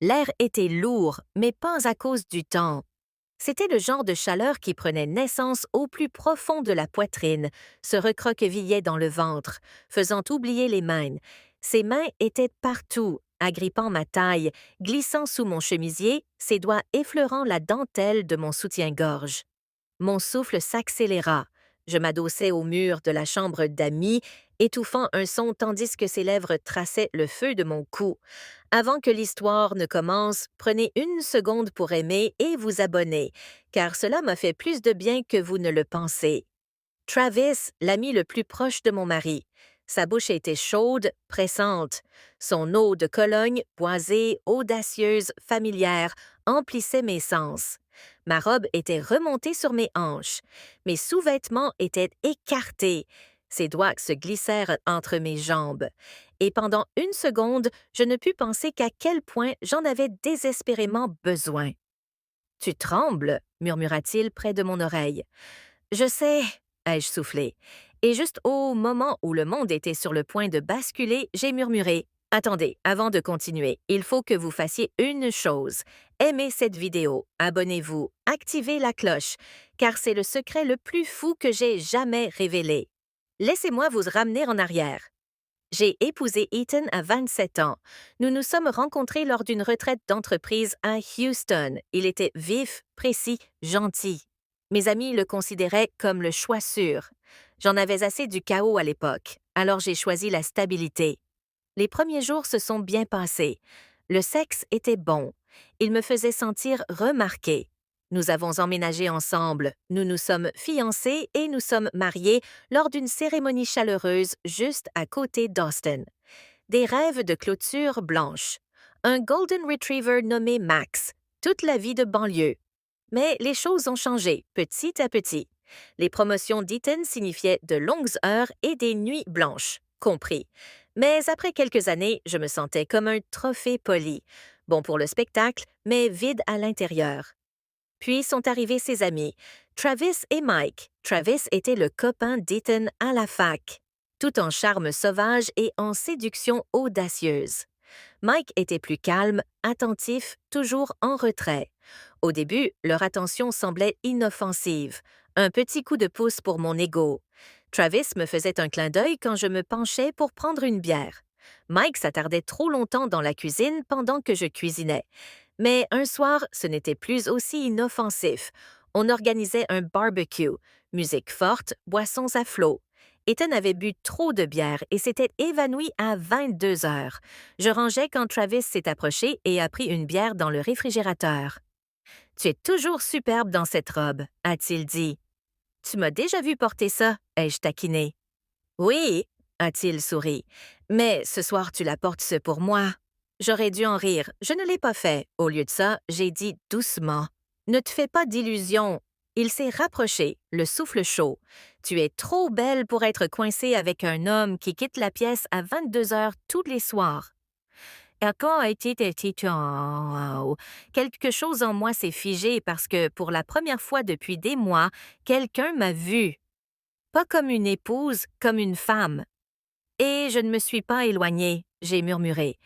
L'air était lourd, mais pas à cause du temps. C'était le genre de chaleur qui prenait naissance au plus profond de la poitrine, se recroquevillait dans le ventre, faisant oublier les mains. Ses mains étaient partout, agrippant ma taille, glissant sous mon chemisier, ses doigts effleurant la dentelle de mon soutien-gorge. Mon souffle s'accéléra. Je m'adossai au mur de la chambre d'amis, étouffant un son tandis que ses lèvres traçaient le feu de mon cou. Avant que l'histoire ne commence, prenez une seconde pour aimer et vous abonner, car cela m'a fait plus de bien que vous ne le pensez. Travis, l'ami le plus proche de mon mari. Sa bouche était chaude, pressante. Son eau de Cologne, boisée, audacieuse, familière, emplissait mes sens. Ma robe était remontée sur mes hanches. Mes sous-vêtements étaient écartés. Ses doigts se glissèrent entre mes jambes. Et pendant une seconde, je ne pus penser qu'à quel point j'en avais désespérément besoin. « Tu trembles » murmura-t-il près de mon oreille. « Je sais » ai-je soufflé. Et juste au moment où le monde était sur le point de basculer, j'ai murmuré. « Attendez, avant de continuer, il faut que vous fassiez une chose. Aimez cette vidéo, abonnez-vous, activez la cloche, car c'est le secret le plus fou que j'ai jamais révélé. Laissez-moi vous ramener en arrière. » J'ai épousé Ethan à 27 ans. Nous nous sommes rencontrés lors d'une retraite d'entreprise à Houston. Il était vif, précis, gentil. Mes amis le considéraient comme le choix sûr. J'en avais assez du chaos à l'époque, alors j'ai choisi la stabilité. Les premiers jours se sont bien passés. Le sexe était bon. Il me faisait sentir remarquée. Nous avons emménagé ensemble, nous nous sommes fiancés et nous sommes mariés lors d'une cérémonie chaleureuse juste à côté d'Austin. Des rêves de clôture blanche. Un Golden Retriever nommé Max. Toute la vie de banlieue. Mais les choses ont changé, petit à petit. Les promotions d'Eton signifiaient de longues heures et des nuits blanches, compris. Mais après quelques années, je me sentais comme un trophée poli. Bon pour le spectacle, mais vide à l'intérieur. Puis sont arrivés ses amis, Travis et Mike. Travis était le copain d'Ethan à la fac, tout en charme sauvage et en séduction audacieuse. Mike était plus calme, attentif, toujours en retrait. Au début, leur attention semblait inoffensive. Un petit coup de pouce pour mon ego. Travis me faisait un clin d'œil quand je me penchais pour prendre une bière. Mike s'attardait trop longtemps dans la cuisine pendant que je cuisinais. Mais un soir, ce n'était plus aussi inoffensif. On organisait un barbecue, musique forte, boissons à flot. Ethan avait bu trop de bière et s'était évanoui à 22 heures. Je rangeais quand Travis s'est approché et a pris une bière dans le réfrigérateur. « Tu es toujours superbe dans cette robe », a-t-il dit. « Tu m'as déjà vu porter ça », ai-je taquiné. « Oui », a-t-il souri, « mais ce soir tu la portes pour moi. » J'aurais dû en rire, je ne l'ai pas fait. Au lieu de ça, j'ai dit doucement. « Ne te fais pas d'illusions. » Il s'est rapproché, le souffle chaud. « Tu es trop belle pour être coincée avec un homme qui quitte la pièce à 22 heures tous les soirs. » Quand a été quelque chose en moi s'est figé parce que pour la première fois depuis des mois, quelqu'un m'a vue. Pas comme une épouse, comme une femme. Et je ne me suis pas éloignée, j'ai murmuré.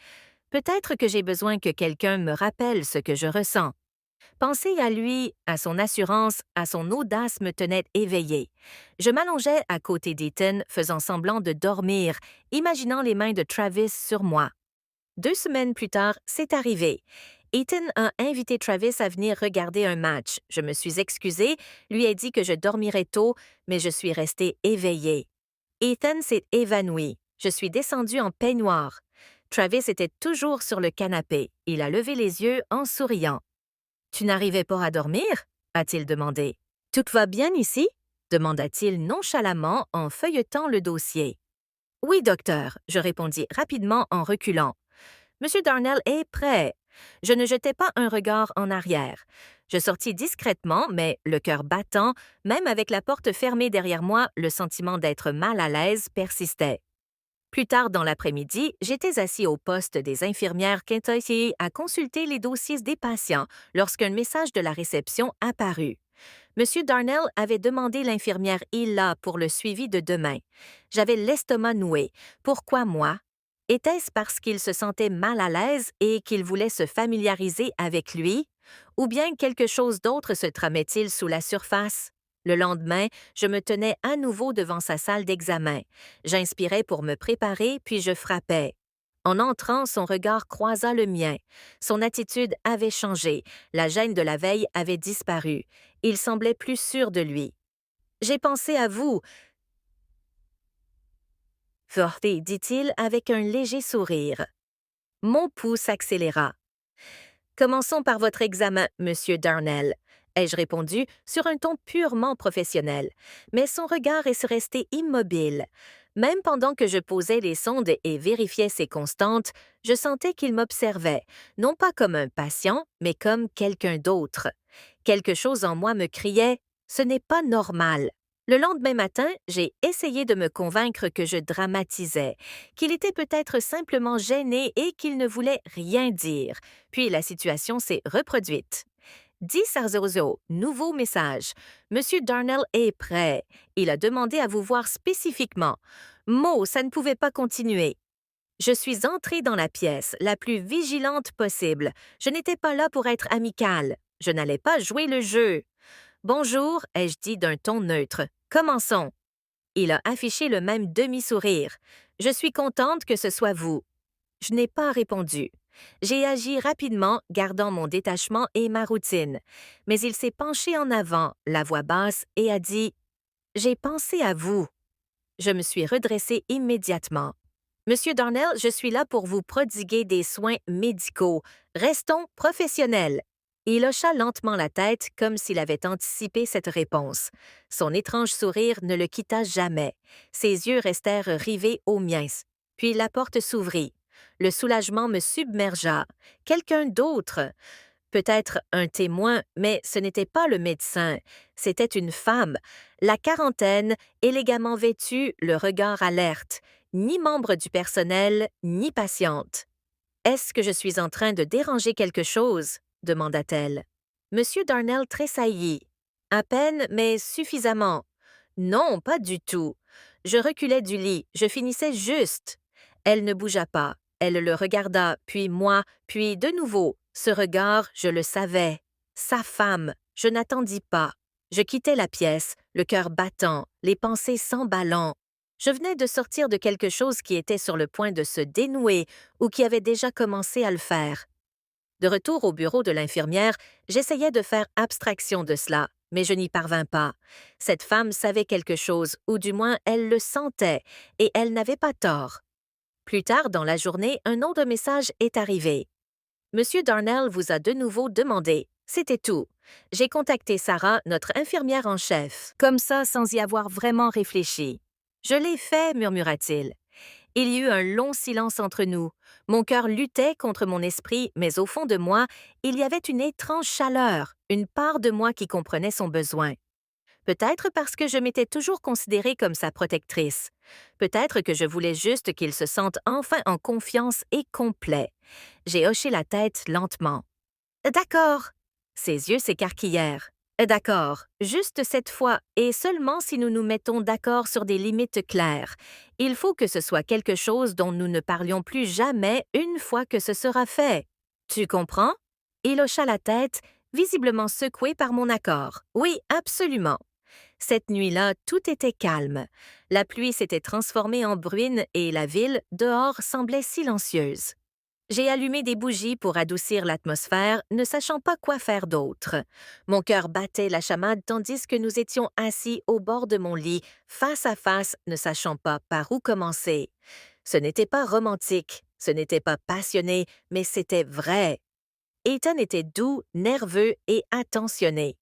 Peut-être que j'ai besoin que quelqu'un me rappelle ce que je ressens. Penser à lui, à son assurance, à son audace me tenait éveillée. Je m'allongeais à côté d'Ethan, faisant semblant de dormir, imaginant les mains de Travis sur moi. 2 semaines plus tard, c'est arrivé. Ethan a invité Travis à venir regarder un match. Je me suis excusée, lui ai dit que je dormirais tôt, mais je suis restée éveillée. Ethan s'est évanoui. Je suis descendue en peignoir. Travis était toujours sur le canapé. Il a levé les yeux en souriant. « Tu n'arrivais pas à dormir ?» a-t-il demandé. « Tout va bien ici ?» demanda-t-il nonchalamment en feuilletant le dossier. « Oui, docteur », je répondis rapidement en reculant. « Monsieur Darnell est prêt. » Je ne jetai pas un regard en arrière. Je sortis discrètement, mais le cœur battant, même avec la porte fermée derrière moi, le sentiment d'être mal à l'aise persistait. Plus tard dans l'après-midi, j'étais assis au poste des infirmières Kentucky à consulter les dossiers des patients lorsqu'un message de la réception apparut. Monsieur Darnell avait demandé l'infirmière Hilla pour le suivi de demain. J'avais l'estomac noué. Pourquoi moi? Était-ce parce qu'il se sentait mal à l'aise et qu'il voulait se familiariser avec lui? Ou bien quelque chose d'autre se tramait-il sous la surface? Le lendemain, je me tenais à nouveau devant sa salle d'examen. J'inspirais pour me préparer, puis je frappais. En entrant, son regard croisa le mien. Son attitude avait changé. La gêne de la veille avait disparu. Il semblait plus sûr de lui. J'ai pensé à vous, Forte, dit-il avec un léger sourire. Mon pouls s'accéléra. Commençons par votre examen, Monsieur Darnell, ai-je répondu sur un ton purement professionnel, mais son regard est resté immobile. Même pendant que je posais les sondes et vérifiais ses constantes, je sentais qu'il m'observait, non pas comme un patient, mais comme quelqu'un d'autre. Quelque chose en moi me criait « Ce n'est pas normal ». Le lendemain matin, j'ai essayé de me convaincre que je dramatisais, qu'il était peut-être simplement gêné et qu'il ne voulait rien dire. Puis la situation s'est reproduite. 10h00, nouveau message. Monsieur Darnell est prêt. Il a demandé à vous voir spécifiquement. Mo, ça ne pouvait pas continuer. Je suis entrée dans la pièce, la plus vigilante possible. Je n'étais pas là pour être amicale. Je n'allais pas jouer le jeu. Bonjour, ai-je dit d'un ton neutre. Commençons. Il a affiché le même demi-sourire. Je suis contente que ce soit vous. Je n'ai pas répondu. J'ai agi rapidement, gardant mon détachement et ma routine. Mais il s'est penché en avant, la voix basse, et a dit « J'ai pensé à vous ». Je me suis redressée immédiatement. « Monsieur Darnell, je suis là pour vous prodiguer des soins médicaux. Restons professionnels. » Il hocha lentement la tête comme s'il avait anticipé cette réponse. Son étrange sourire ne le quitta jamais. Ses yeux restèrent rivés aux miens. Puis la porte s'ouvrit. Le soulagement me submergea. Quelqu'un d'autre. Peut-être un témoin, mais ce n'était pas le médecin. C'était une femme, la quarantaine, élégamment vêtue, le regard alerte. Ni membre du personnel, ni patiente. « Est-ce que je suis en train de déranger quelque chose? » demanda-t-elle. Monsieur Darnell tressaillit. « À peine, mais suffisamment. »« Non, pas du tout. Je reculais du lit, je finissais juste. » Elle ne bougea pas. Elle le regarda, puis moi, puis de nouveau. Ce regard, je le savais. Sa femme, je n'attendis pas. Je quittais la pièce, le cœur battant, les pensées s'emballant. Je venais de sortir de quelque chose qui était sur le point de se dénouer ou qui avait déjà commencé à le faire. De retour au bureau de l'infirmière, j'essayais de faire abstraction de cela, mais je n'y parvins pas. Cette femme savait quelque chose, ou du moins elle le sentait, et elle n'avait pas tort. Plus tard dans la journée, un autre message est arrivé. « Monsieur Darnell vous a de nouveau demandé. » C'était tout. J'ai contacté Sarah, notre infirmière en chef, comme ça sans y avoir vraiment réfléchi. « Je l'ai fait, murmura-t-il. » Il y eut un long silence entre nous. Mon cœur luttait contre mon esprit, mais au fond de moi, il y avait une étrange chaleur, une part de moi qui comprenait son besoin. Peut-être parce que je m'étais toujours considérée comme sa protectrice. Peut-être que je voulais juste qu'il se sente enfin en confiance et complet. J'ai hoché la tête lentement. « D'accord. » Ses yeux s'écarquillèrent. « D'accord, juste cette fois, et seulement si nous nous mettons d'accord sur des limites claires. Il faut que ce soit quelque chose dont nous ne parlions plus jamais une fois que ce sera fait. Tu comprends? » Il hocha la tête, visiblement secoué par mon accord. « Oui, absolument. » Cette nuit-là, tout était calme. La pluie s'était transformée en bruine et la ville, dehors, semblait silencieuse. J'ai allumé des bougies pour adoucir l'atmosphère, ne sachant pas quoi faire d'autre. Mon cœur battait la chamade tandis que nous étions assis au bord de mon lit, face à face, ne sachant pas par où commencer. Ce n'était pas romantique, ce n'était pas passionné, mais c'était vrai. Ethan était doux, nerveux et attentionné.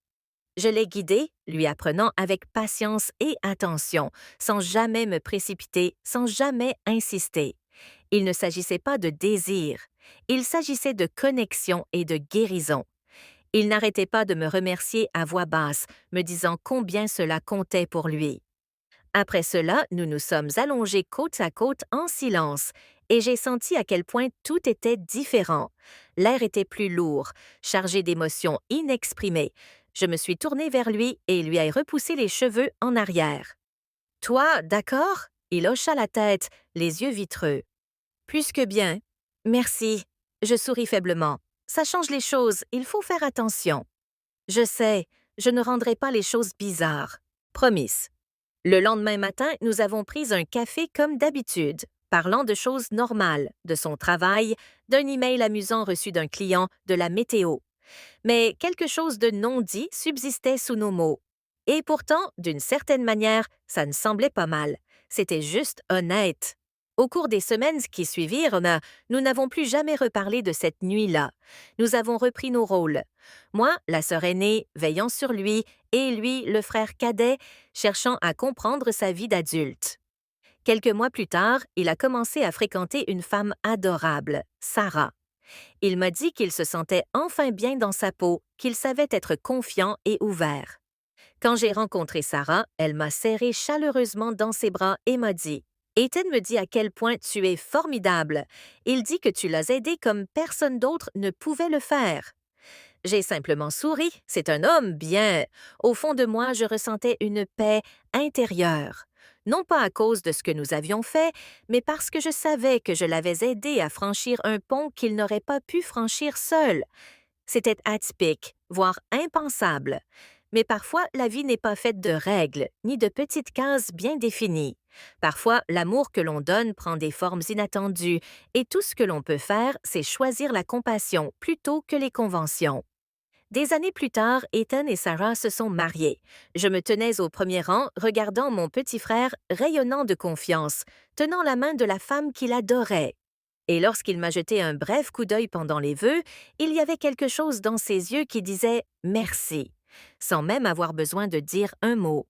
Je l'ai guidé, lui apprenant avec patience et attention, sans jamais me précipiter, sans jamais insister. Il ne s'agissait pas de désir, il s'agissait de connexion et de guérison. Il n'arrêtait pas de me remercier à voix basse, me disant combien cela comptait pour lui. Après cela, nous nous sommes allongés côte à côte en silence, et j'ai senti à quel point tout était différent. L'air était plus lourd, chargé d'émotions inexprimées. Je me suis tournée vers lui et lui ai repoussé les cheveux en arrière. « Toi, d'accord? » Il hocha la tête, les yeux vitreux. Plus que bien. Merci. Je souris faiblement. Ça change les choses, il faut faire attention. Je sais, je ne rendrai pas les choses bizarres. Promise. Le lendemain matin, nous avons pris un café comme d'habitude, parlant de choses normales, de son travail, d'un email amusant reçu d'un client, de la météo. Mais quelque chose de non dit subsistait sous nos mots. Et pourtant, d'une certaine manière, ça ne semblait pas mal. C'était juste honnête. Au cours des semaines qui suivirent, nous n'avons plus jamais reparlé de cette nuit-là. Nous avons repris nos rôles. Moi, la sœur aînée, veillant sur lui, et lui, le frère cadet, cherchant à comprendre sa vie d'adulte. Quelques mois plus tard, il a commencé à fréquenter une femme adorable, Sarah. Il m'a dit qu'il se sentait enfin bien dans sa peau, qu'il savait être confiant et ouvert. Quand j'ai rencontré Sarah, elle m'a serré chaleureusement dans ses bras et m'a dit « Ethan me dit à quel point tu es formidable. Il dit que tu l'as aidé comme personne d'autre ne pouvait le faire. » J'ai simplement souri. C'est un homme bien. Au fond de moi, je ressentais une paix intérieure. Non pas à cause de ce que nous avions fait, mais parce que je savais que je l'avais aidé à franchir un pont qu'il n'aurait pas pu franchir seul. C'était atypique, voire impensable. Mais parfois, la vie n'est pas faite de règles, ni de petites cases bien définies. Parfois, l'amour que l'on donne prend des formes inattendues, et tout ce que l'on peut faire, c'est choisir la compassion plutôt que les conventions. Des années plus tard, Ethan et Sarah se sont mariés. Je me tenais au premier rang, regardant mon petit frère rayonnant de confiance, tenant la main de la femme qu'il adorait. Et lorsqu'il m'a jeté un bref coup d'œil pendant les vœux, il y avait quelque chose dans ses yeux qui disait « merci », sans même avoir besoin de dire un mot.